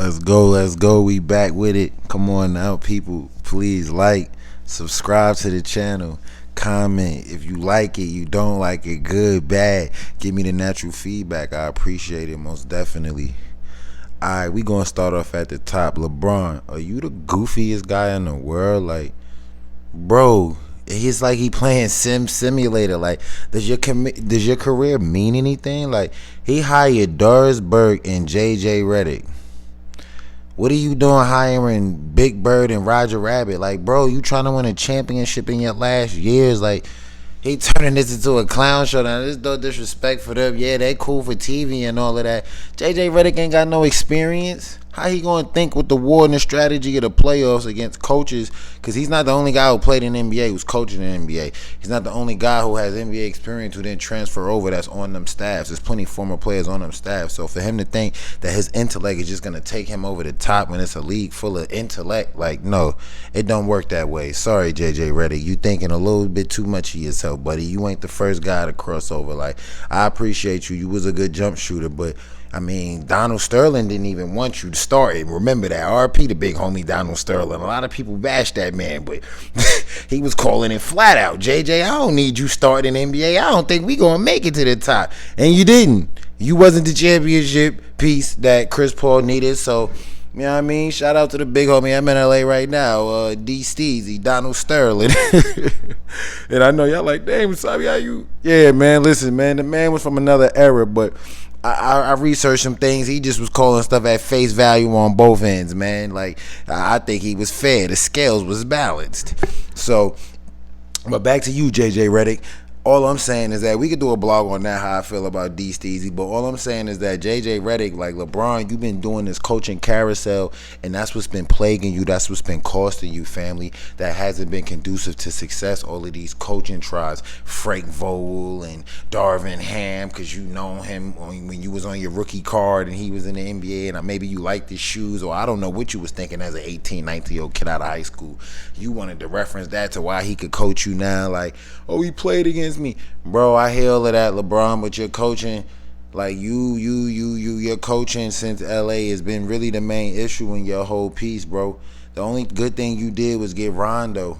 Let's go. We back with it. Come on now, people. Please like, subscribe to the channel, comment if you like it, you don't like it, good, bad. Give me the natural feedback. I appreciate it most definitely. Alright, we gonna start off at the top. LeBron, are you the goofiest guy in the world? Like, bro, it's like he playing simulator. Like, does your career mean anything? Like, he hired Doris Burke and Reddick. What are you doing hiring Big Bird and Roger Rabbit? Like, bro, you trying to win a championship in your last years? Like, he turning this into a clown show. Now, there's no disrespect for them. Yeah, they cool for TV and all of that. Reddick ain't got no experience. How he gonna think with the war and the strategy of the playoffs against coaches? Because he's not the only guy who played in the NBA who's coaching in the NBA. He's not the only guy who has NBA experience who then transfer over that's on them staffs. There's plenty of former players on them staffs. So for him to think that his intellect is just gonna take him over the top when it's a league full of intellect, like, no, it don't work that way. Sorry, Reddick, you thinking a little bit too much of yourself, buddy. You ain't the first guy to cross over. Like, I appreciate you. You was a good jump shooter, but I mean, Donald Sterling didn't even want you to start it. Remember that. RP the big homie Donald Sterling. A lot of people bashed that man, but he was calling it flat out. JJ, I don't need you starting NBA. I don't think we gonna make it to the top. And you didn't. You wasn't the championship piece that Chris Paul needed. So, you know what I mean? Shout out to the big homie. I'm in LA right now. D Steezy, Donald Sterling. And I know y'all like, damn, Wasabi, how you? Yeah, man, listen, man. The man was from another era, but I researched some things. He just was calling stuff at face value on both ends, man. Like, I think he was fair. The scales was balanced. So, but back to you, Reddick. All I'm saying is that we could do a blog on that, how I feel about D Steezy, but all I'm saying is that Reddick, like LeBron, you've been doing this coaching carousel, and that's what's been plaguing you. That's what's been costing you, family. That hasn't been conducive to success. All of these coaching tries, Frank Vogel and Darvin Ham, because you know him when you was on your rookie card and he was in the NBA, and maybe you liked his shoes, or I don't know what you was thinking as an 18, 19-year-old kid out of high school. You wanted to reference that to why he could coach you now, like, oh, he played against me. Bro, I hear all of that, LeBron, but your coaching, like your coaching since LA has been really the main issue in your whole piece, bro. The only good thing you did was get Rondo.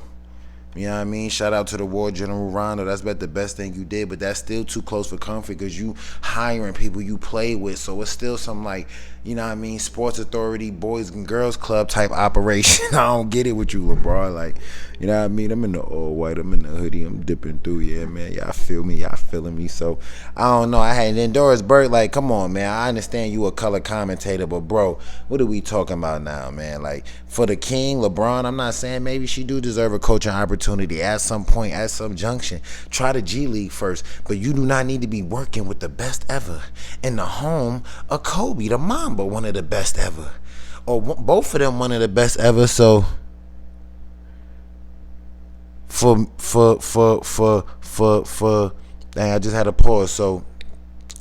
You know what I mean? Shout out to the War General Rondo. That's about the best thing you did, but that's still too close for comfort because you hiring people you play with. So it's still some, like, you know what I mean, Sports Authority, Boys and Girls Club type operation. I don't get it with you, LeBron. Like, you know what I mean? I'm in the all white, I'm in the hoodie, I'm dipping through. Yeah, man, y'all feel me, y'all feeling me. So I don't know. I had then Doris Burke, like, come on, man. I understand you a color commentator, but bro, what are we talking about now, man? Like, for the king, LeBron, I'm not saying maybe she do deserve a coaching opportunity at some point, at some junction. Try the G League first, but you do not need to be working with the best ever in the home of Kobe, the Mamba, one of the best ever, or both of them one of the best ever. So for dang, I just had a pause. So,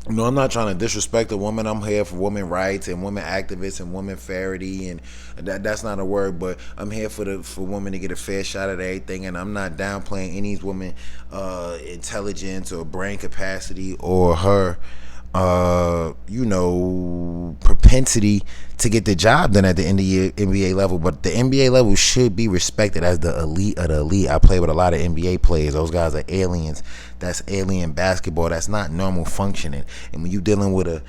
you know, I'm not trying to disrespect a woman. I'm here for women rights and women activists and women fairity, and that's not a word, but I'm here for women to get a fair shot at everything. And I'm not downplaying any woman intelligence or brain capacity or her you know, propensity to get the job done at the NBA level, but the NBA level should be respected as the elite of the elite. I play with a lot of NBA players. Those guys are aliens. That's alien basketball. That's not normal functioning. And when you're dealing with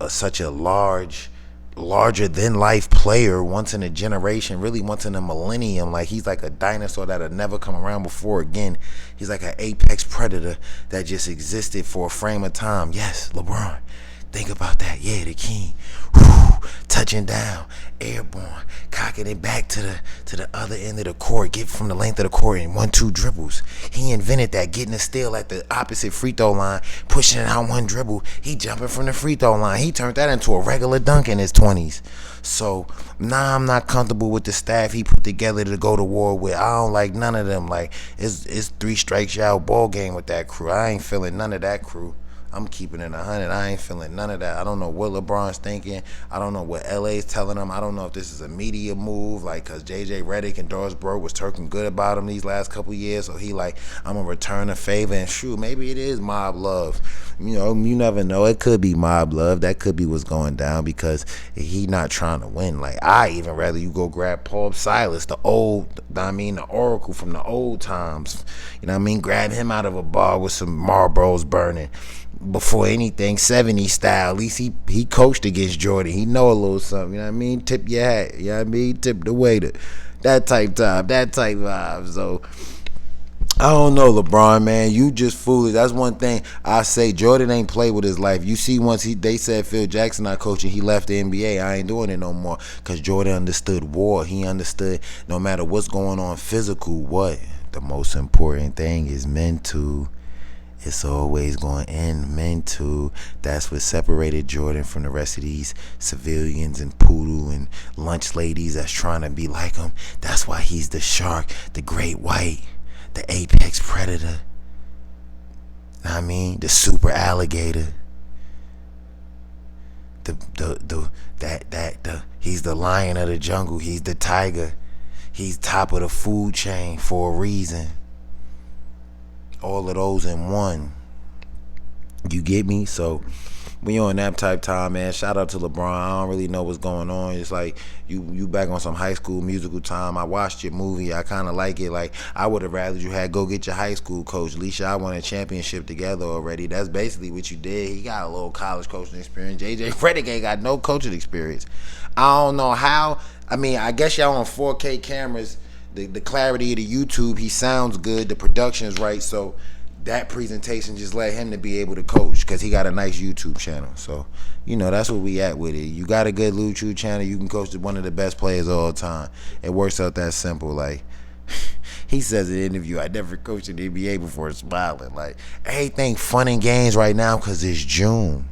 such a larger than life player, once in a generation, really once in a millennium, like, he's like a dinosaur that'll never come around before again. He's like an apex predator that just existed for a frame of time. Yes, LeBron, think about that. Yeah, the king. Whew, touching down, airborne, cocking it back to the other end of the court, get from the length of the court in 1-2 dribbles. He invented that, getting a steal at the opposite free throw line, pushing it out one dribble. He jumping from the free throw line. He turned that into a regular dunk in his 20s. So nah, I'm not comfortable with the staff he put together to go to war with. I don't like none of them. Like, it's 3 strikes out ball game with that crew. I ain't feeling none of that crew. I'm keeping it 100. I ain't feeling none of that. I don't know what LeBron's thinking. I don't know what LA's telling him. I don't know if this is a media move, like, because JJ Reddick and Doris Burke was talking good about him these last couple years. So he like, I'm going to return a favor. And shoot, maybe it is mob love. You know, you never know. It could be mob love. That could be what's going down because he not trying to win. Like, I even rather you go grab Paul Silas, the oracle from the old times. You know what I mean? Grab him out of a bar with some Marlboros burning. Before anything, 70s style. At least he coached against Jordan. He know a little something. You know what I mean? Tip your hat. You know what I mean? Tip the waiter. That type time. That type vibe. So I don't know, LeBron, man. You just foolish. That's one thing I say. Jordan ain't played with his life. You see, once they said Phil Jackson not coaching, he left the NBA. I ain't doing it no more because Jordan understood war. He understood no matter what's going on physical, what the most important thing is mental. It's always going to end mental. That's what separated Jordan from the rest of these civilians and poodle and lunch ladies that's trying to be like him. That's why he's the shark, the great white, the apex predator. I mean, the super alligator. He's the lion of the jungle. He's the tiger. He's top of the food chain for a reason. All of those in one. You get me? So we on that type time, man. Shout out to LeBron. I don't really know what's going on. It's like you back on some high school musical time. I watched your movie. I kind of like it. Like, I would have rather you had go get your high school coach. At least y'all won a championship together already. That's basically what you did. He got a little college coaching experience. JJ Reddick ain't got no coaching experience. I don't know how. I mean, I guess y'all on 4K cameras. The clarity of the YouTube, he sounds good. The production is right. So that presentation just led him to be able to coach because he got a nice YouTube channel. So, you know, that's where we at with it. You got a good YouTube channel, you can coach one of the best players of all time. It works out that simple. Like, he says in the interview, I never coached in the NBA before, smiling. Like, everything fun and games right now because it's June.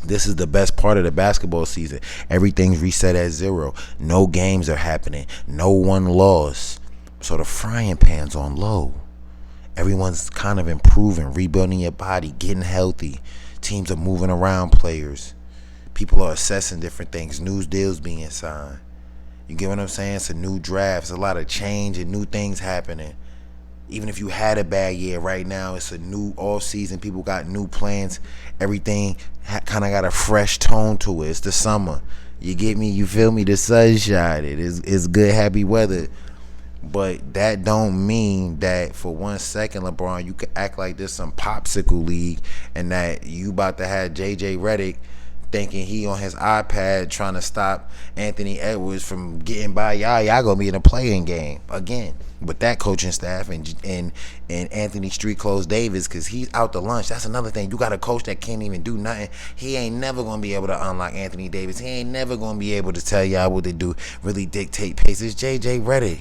This is the best part of the basketball season. Everything's reset at 0. No games are happening. No one lost. So the frying pan's on low. Everyone's kind of improving, rebuilding your body, getting healthy. Teams are moving around players. People are assessing different things. New deals being signed. You get what I'm saying? It's a new draft. It's a lot of change and new things happening. Even if you had a bad year right now, it's a new off season. People got new plans. Everything kind of got a fresh tone to it. It's the summer. You get me? You feel me? The sunshine. It's good, happy weather. But that don't mean that for 1 second, LeBron, you could act like this some popsicle league and that you about to have JJ Reddick thinking he on his iPad trying to stop Anthony Edwards from getting by y'all. Y'all gonna be in a playing game again with that coaching staff and Anthony Street Clothes Davis because he's out to lunch. That's another thing. You got a coach that can't even do nothing. He ain't never gonna be able to unlock Anthony Davis. He ain't never gonna be able to tell y'all what to do, really dictate pace. It's JJ Reddick.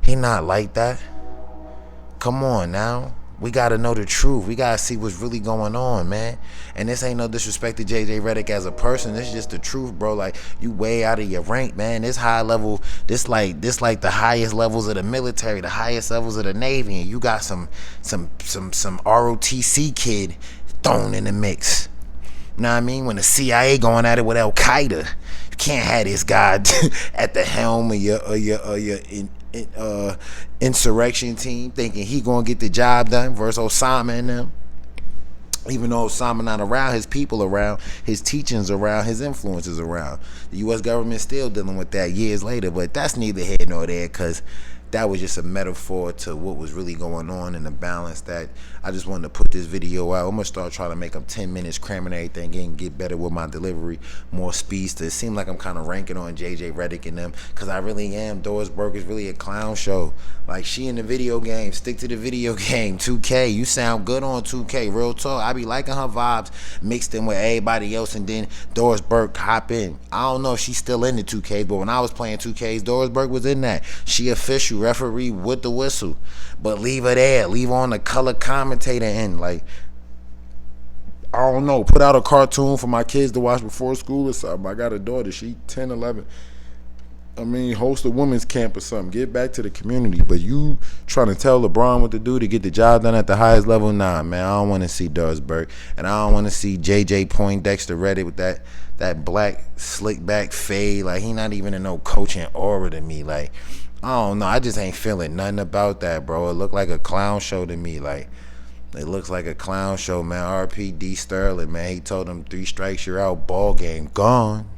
He not like that. Come on now. We got to know the truth. We got to see what's really going on, man. And this ain't no disrespect to JJ Reddick as a person. This is just the truth, bro. Like, you way out of your rank, man. This high level, this like the highest levels of the military, the highest levels of the Navy, and you got some ROTC kid thrown in the mix. You know what I mean? When the CIA going at it with Al Qaeda, you can't have this guy at the helm of your insurrection team thinking he gonna get the job done versus Osama and them. Even though Osama not around, his people around, his teachings around, his influences around. The U.S. government still dealing with that years later, but that's neither here nor there because that was just a metaphor to what was really going on and the balance that I just wanted to put this video out. I'm going to start trying to make them 10 minutes, cramming everything in, get better with my delivery, more speedster. It seems like I'm kind of ranking on JJ Reddick and them because I really am. Doris Burke is really a clown show. Like, she in the video game. Stick to the video game. 2K. You sound good on 2K. Real talk. I be liking her vibes mixed in with everybody else, and then Doris Burke hop in. I don't know if she's still in the 2Ks, but when I was playing 2Ks, Doris Burke was in that. She official referee with the whistle. But leave her there. Leave her on the color commentator end. Like, I don't know. Put out a cartoon for my kids to watch before school or something. I got a daughter. She 10, 11. I mean, host a women's camp or something. Get back to the community. But you trying to tell LeBron what to do to get the job done at the highest level? Nah, man. I don't want to see Doris Burke. And I don't want to see J.J. Poindexter Reddick with that black slick back fade. Like, he not even in no coaching aura to me. Like, I don't know. I just ain't feeling nothing about that, bro. It looked like a clown show to me. Like, it looks like a clown show, man. RP D Sterling, man. He told him 3 strikes, you're out. Ball game gone.